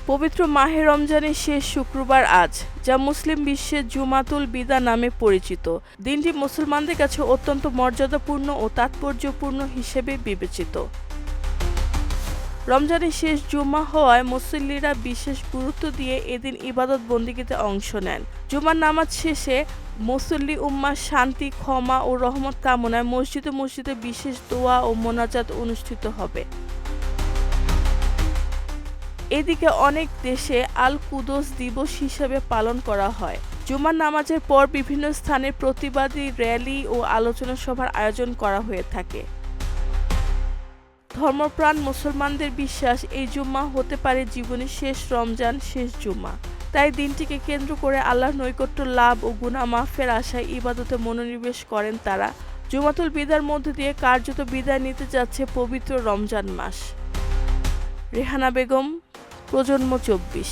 পবিত্র মাহে রমজানের শেষ শুক্রবার আজ, যা মুসলিম বিশ্বে জুমাতুল বিদা নামে পরিচিত। দিনটি মুসলমানদের কাছে অত্যন্ত মর্যাদাপূর্ণ ও তাৎপর্যপূর্ণ হিসেবে বিবেচিত। রমজানের শেষ জুমা হওয়ায় মুসল্লিরা বিশেষ গুরুত্ব দিয়ে এদিন ইবাদত বন্দেগীতে অংশ নেন। জুমার নামাজ শেষে মুসল্লি উম্মাহ শান্তি, ক্ষমা ও রহমত কামনায় মসজিদে মসজিদে বিশেষ দোয়া ও মোনাজাত অনুষ্ঠিত হবে। এদিকে অনেক দেশে আল কুদস দিবস হিসেবে পালন করা হয়। জুমার নামাজের পর বিভিন্ন স্থানে প্রতিবাদী র্যালি ও আলোচনা সভার আয়োজন করা হয়ে থাকে। ধর্মপ্রাণ মুসলমানদের বিশ্বাস, এই জুম্মা হতে পারে জীবনের শেষ রমজান, শেষ জুম্মা। তাই দিনটিকে কেন্দ্র করে আল্লাহর নৈকট্য লাভ ও গুনাহ মাফের আশায় ইবাদতে মনোনিবেশ করেন তারা। জুমাতুল বিদার মধ্য দিয়ে কার্যত বিদায় নিতে যাচ্ছে পবিত্র রমজান মাস। রেহানা বেগম, প্রজন্ম 24।